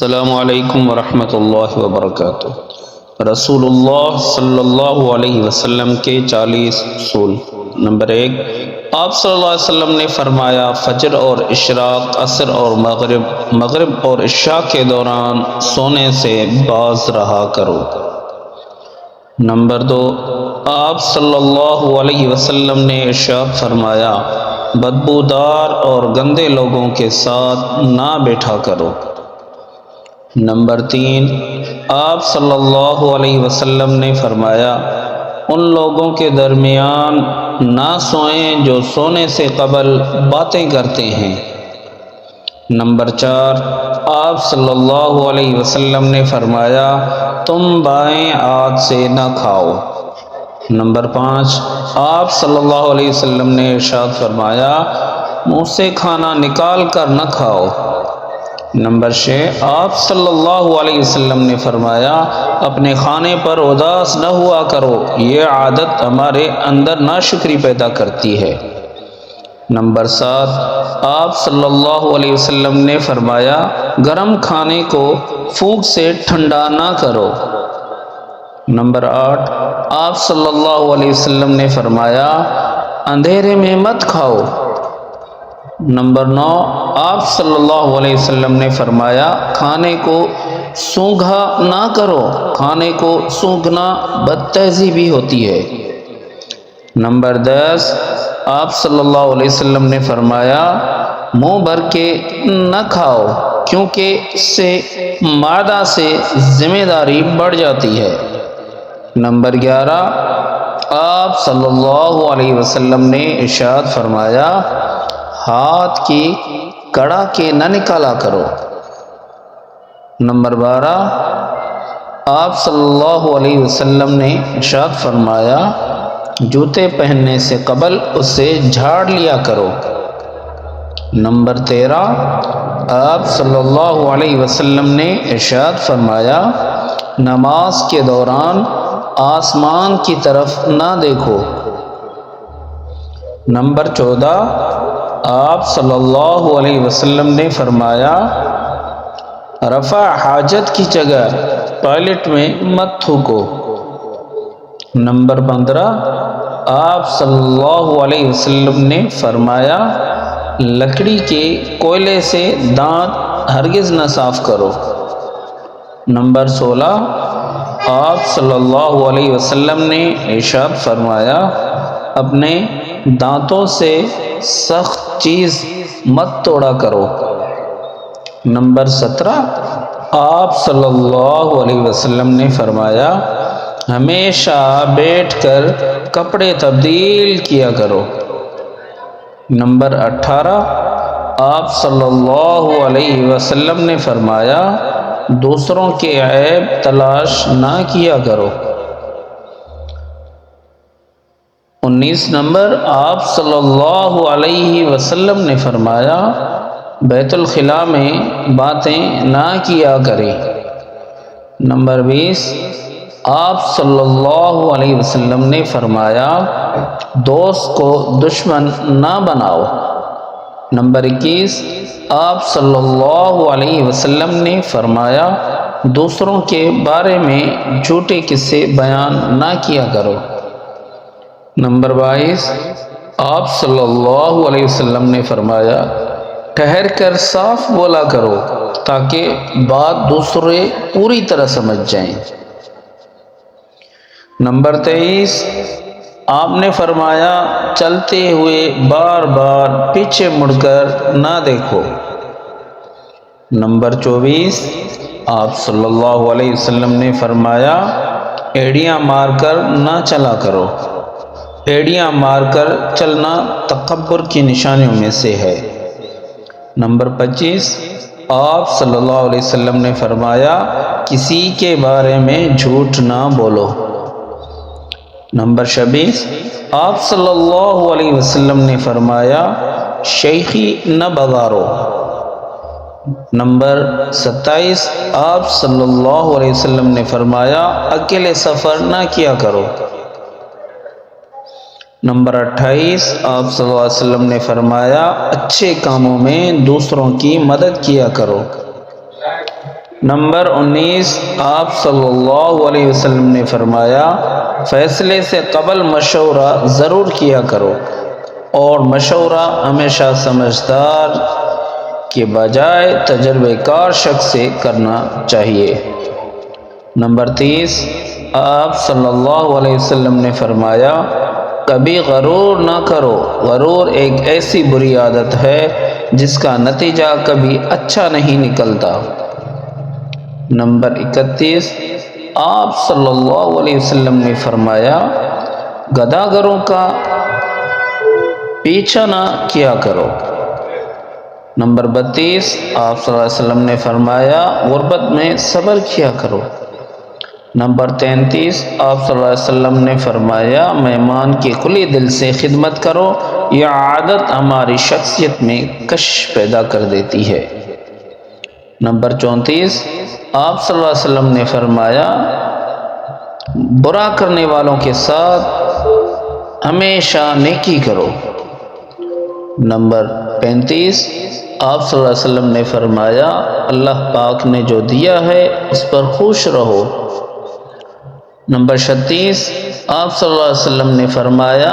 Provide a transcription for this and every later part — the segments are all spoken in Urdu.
السلام علیکم ورحمۃ اللہ وبرکاتہ۔ رسول اللہ صلی اللہ علیہ وسلم کے 40 اصول۔ نمبر 1، آپ صلی اللہ علیہ وسلم نے فرمایا فجر اور اشراق، عصر اور مغرب اور عشاء کے دوران سونے سے باز رہا کرو۔ نمبر 2، آپ صلی اللہ علیہ وسلم نے ارشاد فرمایا بدبودار اور گندے لوگوں کے ساتھ نہ بیٹھا کرو۔ نمبر 3، آپ صلی اللہ علیہ وسلم نے فرمایا ان لوگوں کے درمیان نہ سوئیں جو سونے سے قبل باتیں کرتے ہیں۔ نمبر 4، آپ صلی اللہ علیہ وسلم نے فرمایا تم بائیں ہاتھ سے نہ کھاؤ۔ نمبر 5، آپ صلی اللہ علیہ وسلم نے ارشاد فرمایا منہ سے کھانا نکال کر نہ کھاؤ۔ نمبر 6، آپ صلی اللہ علیہ وسلم نے فرمایا اپنے کھانے پر اداس نہ ہوا کرو، یہ عادت ہمارے اندر ناشکری پیدا کرتی ہے۔ نمبر 7، آپ صلی اللہ علیہ وسلم نے فرمایا گرم کھانے کو پھونک سے ٹھنڈا نہ کرو۔ نمبر 8، آپ صلی اللہ علیہ وسلم نے فرمایا اندھیرے میں مت کھاؤ۔ نمبر 9، آپ صلی اللہ علیہ وسلم نے فرمایا کھانے کو سونگھا نہ کرو، کھانے کو سونگھنا بد تہذیبی ہوتی ہے۔ نمبر 10، آپ صلی اللہ علیہ وسلم نے فرمایا منہ بھر کے نہ کھاؤ کیونکہ اس سے معدہ سے ذمہ داری بڑھ جاتی ہے۔ نمبر 11، آپ صلی اللہ علیہ وسلم نے ارشاد فرمایا ہاتھ کی کڑا کے نہ نکالا کرو۔ نمبر 12، آپ صلی اللہ علیہ وسلم نے ارشاد فرمایا جوتے پہننے سے قبل اسے جھاڑ لیا کرو۔ نمبر 13، آپ صلی اللہ علیہ وسلم نے ارشاد فرمایا نماز کے دوران آسمان کی طرف نہ دیکھو۔ نمبر 14، آپ صلی اللہ علیہ وسلم نے فرمایا رفع حاجت کی جگہ ٹوائلٹ میں مت تھوکو۔ نمبر 15، آپ صلی اللہ علیہ وسلم نے فرمایا لکڑی کے کوئلے سے دانت ہرگز نہ صاف کرو۔ نمبر 16، آپ صلی اللہ علیہ وسلم نے ارشاد فرمایا اپنے دانتوں سے سخت چیز مت توڑا کرو۔ نمبر 17، آپ صلی اللہ علیہ وسلم نے فرمایا ہمیشہ بیٹھ کر کپڑے تبدیل کیا کرو۔ نمبر 18، آپ صلی اللہ علیہ وسلم نے فرمایا دوسروں کے عیب تلاش نہ کیا کرو۔ 19 نمبر، آپ صلی اللہ علیہ وسلم نے فرمایا بیت الخلاء میں باتیں نہ کیا کریں۔ نمبر 20، آپ صلی اللہ علیہ وسلم نے فرمایا دوست کو دشمن نہ بناؤ۔ نمبر 21، آپ صلی اللہ علیہ وسلم نے فرمایا دوسروں کے بارے میں جھوٹے قصے بیان نہ کیا کرو۔ نمبر 22، آپ صلی اللہ علیہ وسلم نے فرمایا ٹھہر کر صاف بولا کرو تاکہ بات دوسرے پوری طرح سمجھ جائیں۔ نمبر 23، آپ نے فرمایا چلتے ہوئے بار بار پیچھے مڑ کر نہ دیکھو۔ نمبر 24، آپ صلی اللہ علیہ وسلم نے فرمایا ایڑیاں مار کر نہ چلا کرو۔ ایڑیاں مار کر چلنا تکبر کی نشانیوں میں سے ہے۔ نمبر 25، آپ صلی اللہ علیہ وسلم نے فرمایا کسی کے بارے میں جھوٹ نہ بولو۔ نمبر 26، آپ صلی اللہ علیہ وسلم نے فرمایا شیخی نہ بگارو۔ نمبر 27، آپ صلی اللہ علیہ وسلم نے فرمایا اکیلے سفر نہ کیا کرو۔ نمبر 28، آپ صلی اللہ علیہ وسلم نے فرمایا اچھے کاموں میں دوسروں کی مدد کیا کرو۔ نمبر 19، آپ صلی اللہ علیہ وسلم نے فرمایا فیصلے سے قبل مشورہ ضرور کیا کرو، اور مشورہ ہمیشہ سمجھدار کے بجائے تجربے کار شخص سے کرنا چاہیے۔ نمبر 30، آپ صلی اللہ علیہ وسلم نے فرمایا کبھی غرور نہ کرو، غرور ایک ایسی بری عادت ہے جس کا نتیجہ کبھی اچھا نہیں نکلتا۔ نمبر 31، آپ صلی اللہ علیہ وسلم نے فرمایا گداگروں کا پیچھا نہ کیا کرو۔ نمبر 32، آپ صلی اللہ علیہ وسلم نے فرمایا غربت میں صبر کیا کرو۔ نمبر 33، آپ صلی اللہ علیہ وسلم نے فرمایا مہمان کی کھلی دل سے خدمت کرو، یہ عادت ہماری شخصیت میں کشش پیدا کر دیتی ہے۔ نمبر 34، آپ صلی اللہ علیہ وسلم نے فرمایا برا کرنے والوں کے ساتھ ہمیشہ نیکی کرو۔ نمبر 35، آپ صلی اللہ علیہ وسلم نے فرمایا اللہ پاک نے جو دیا ہے اس پر خوش رہو۔ نمبر 36، آپ صلی اللہ علیہ وسلم نے فرمایا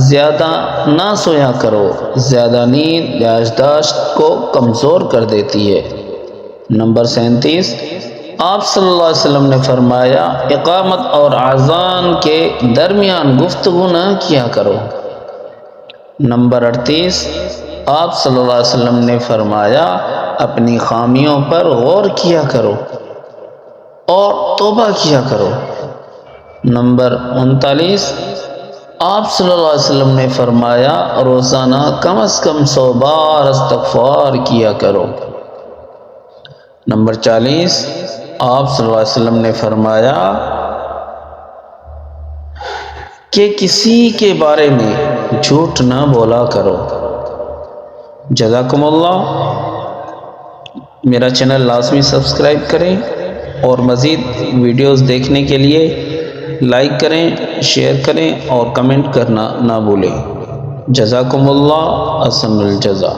زیادہ نہ سویا کرو، زیادہ نیند یادداشت کو کمزور کر دیتی ہے۔ نمبر 37، آپ صلی اللہ علیہ وسلم نے فرمایا اقامت اور اذان کے درمیان گفتگو نہ کیا کرو۔ نمبر 38، آپ صلی اللہ علیہ وسلم نے فرمایا اپنی خامیوں پر غور کیا کرو اور توبہ کیا کرو۔ نمبر 39، آپ صلی اللہ علیہ وسلم نے فرمایا روزانہ کم از کم 100 بار استغفار کیا کرو۔ نمبر 40، آپ صلی اللہ علیہ وسلم نے فرمایا کہ کسی کے بارے میں جھوٹ نہ بولا کرو۔ جزاکم اللہ۔ میرا چینل لازمی سبسکرائب کریں اور مزید ویڈیوز دیکھنے کے لیے لائک کریں، شیئر کریں اور کمنٹ کرنا نہ بھولیں۔ جزاکم اللہ، احسن الجزا۔